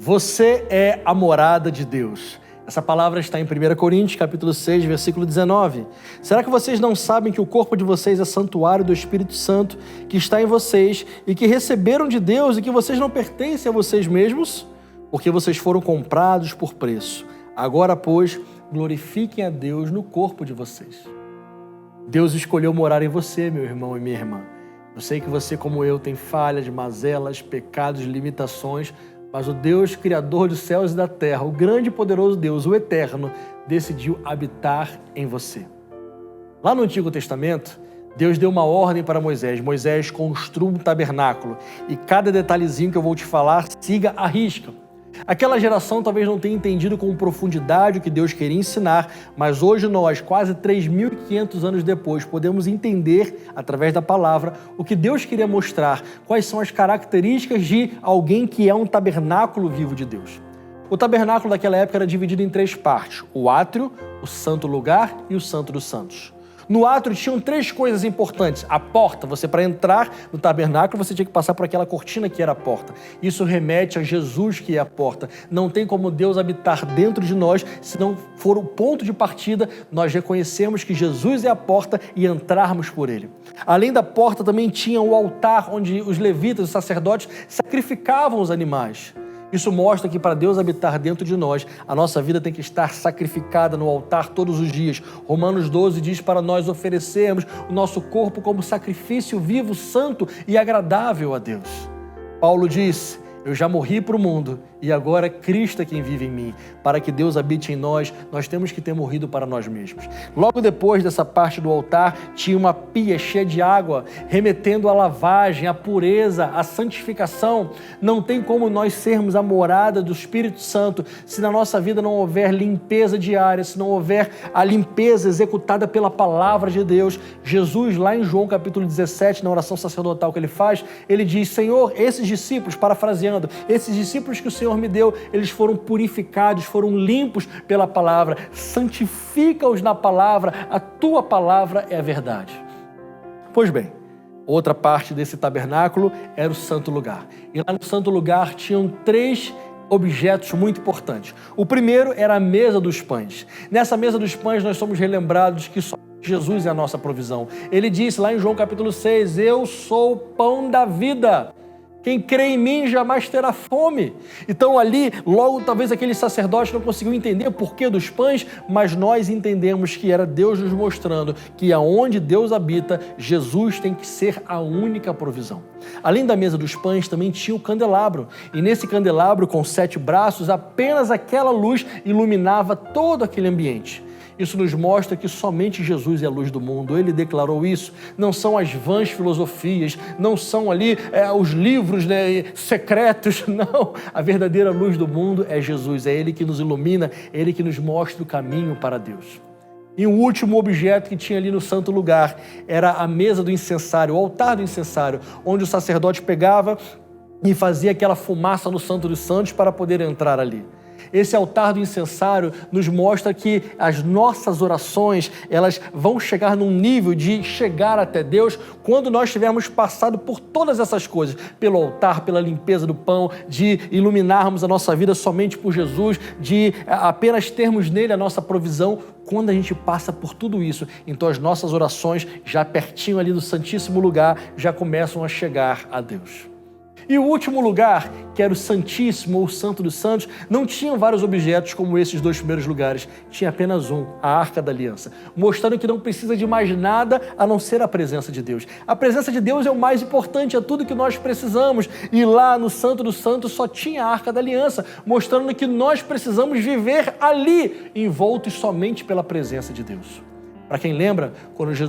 Você é a morada de Deus. Essa palavra está em 1 Coríntios, capítulo 6, versículo 19. Será que vocês não sabem que o corpo de vocês é santuário do Espírito Santo que está em vocês e que receberam de Deus e que vocês não pertencem a vocês mesmos? Porque vocês foram comprados por preço. Agora, pois, glorifiquem a Deus no corpo de vocês. Deus escolheu morar em você, meu irmão e minha irmã. Eu sei que você, como eu, tem falhas, mazelas, pecados, limitações, mas o Deus criador dos céus e da terra, o grande e poderoso Deus, o eterno, decidiu habitar em você. Lá no Antigo Testamento, Deus deu uma ordem para Moisés. Moisés construiu um tabernáculo e cada detalhezinho que eu vou te falar, siga à risca. Aquela geração talvez não tenha entendido com profundidade o que Deus queria ensinar, mas hoje nós, quase 3.500 anos depois, podemos entender, através da palavra, o que Deus queria mostrar, quais são as características de alguém que é um tabernáculo vivo de Deus. O tabernáculo daquela época era dividido em 3 partes: o átrio, o santo lugar e o santo dos santos. No átrio tinham 3 coisas importantes. A porta, para entrar no tabernáculo, você tinha que passar por aquela cortina que era a porta. Isso remete a Jesus, que é a porta. Não tem como Deus habitar dentro de nós, se não for o ponto de partida, nós reconhecemos que Jesus é a porta e entrarmos por ele. Além da porta, também tinha o altar, onde os levitas, os sacerdotes, sacrificavam os animais. Isso mostra que para Deus habitar dentro de nós, a nossa vida tem que estar sacrificada no altar todos os dias. Romanos 12 diz para nós oferecermos o nosso corpo como sacrifício vivo, santo e agradável a Deus. Paulo diz: eu já morri para o mundo e agora Cristo é quem vive em mim. Para que Deus habite em nós, nós temos que ter morrido para nós mesmos. Logo depois dessa parte do altar, tinha uma pia cheia de água, remetendo à lavagem, à pureza, à santificação. Não tem como nós sermos a morada do Espírito Santo se na nossa vida não houver limpeza diária, se não houver a limpeza executada pela palavra de Deus. Jesus, lá em João capítulo 17, na oração sacerdotal que ele faz, ele diz: Senhor, esses discípulos, parafraseando, esses discípulos que o Senhor me deu, eles foram purificados, foram limpos pela palavra. Santifica-os na palavra, a tua palavra é a verdade. Pois bem, outra parte desse tabernáculo era o santo lugar. E lá no santo lugar tinham 3 objetos muito importantes. O primeiro era a mesa dos pães. Nessa mesa dos pães nós somos relembrados que só Jesus é a nossa provisão. Ele disse lá em João capítulo 6, eu sou o pão da vida. Quem crê em mim jamais terá fome. Então ali, logo talvez aquele sacerdote não conseguiu entender o porquê dos pães, mas nós entendemos que era Deus nos mostrando que aonde Deus habita, Jesus tem que ser a única provisão. Além da mesa dos pães, também tinha o candelabro. E nesse candelabro, com 7 braços, apenas aquela luz iluminava todo aquele ambiente. Isso nos mostra que somente Jesus é a luz do mundo. Ele declarou isso. Não são as vãs filosofias, não são ali os livros secretos, não. A verdadeira luz do mundo é Jesus. É Ele que nos ilumina, é Ele que nos mostra o caminho para Deus. E o último objeto que tinha ali no santo lugar era a mesa do incensário, o altar do incensário, onde o sacerdote pegava e fazia aquela fumaça no Santo dos Santos para poder entrar ali. Esse altar do incensário nos mostra que as nossas orações, elas vão chegar num nível de chegar até Deus quando nós tivermos passado por todas essas coisas, pelo altar, pela limpeza do pão, de iluminarmos a nossa vida somente por Jesus, de apenas termos nele a nossa provisão. Quando a gente passa por tudo isso, então as nossas orações, já pertinho ali do Santíssimo Lugar, já começam a chegar a Deus. E o último lugar, que era o Santíssimo ou o Santo dos Santos, não tinha vários objetos como esses 2 primeiros lugares. Tinha apenas um, a Arca da Aliança, mostrando que não precisa de mais nada a não ser a presença de Deus. A presença de Deus é o mais importante, é tudo que nós precisamos. E lá no Santo dos Santos só tinha a Arca da Aliança, mostrando que nós precisamos viver ali, envoltos somente pela presença de Deus. Para quem lembra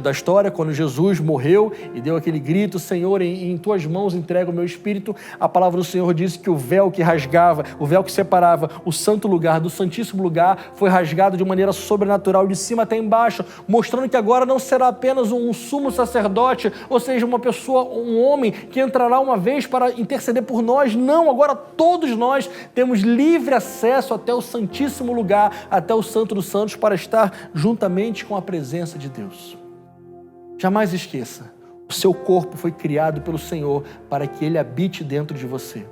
da história, quando Jesus morreu e deu aquele grito, Senhor, em tuas mãos entrego o meu espírito, a palavra do Senhor disse que o véu que rasgava, o véu que separava o santo lugar do santíssimo lugar, foi rasgado de maneira sobrenatural, de cima até embaixo, mostrando que agora não será apenas um sumo sacerdote, ou seja, uma pessoa, um homem que entrará uma vez para interceder por nós. Não, agora todos nós temos livre acesso até o santíssimo lugar, até o Santo dos Santos, para estar juntamente com a presença de Deus. Jamais esqueça, o seu corpo foi criado pelo Senhor para que Ele habite dentro de você.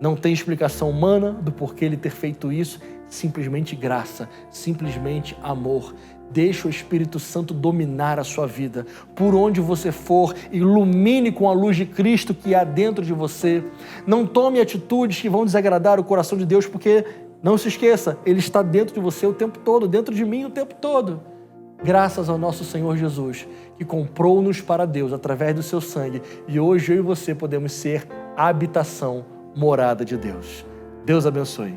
Não tem explicação humana do porquê ele ter feito isso, simplesmente graça, simplesmente amor. Deixa o Espírito Santo dominar a sua vida. Por onde você for, ilumine com a luz de Cristo que há dentro de você. Não tome atitudes que vão desagradar o coração de Deus, porque, não se esqueça, Ele está dentro de você o tempo todo, dentro de mim o tempo todo. Graças ao nosso Senhor Jesus, que comprou-nos para Deus através do seu sangue. E hoje eu e você podemos ser habitação, morada de Deus. Deus abençoe.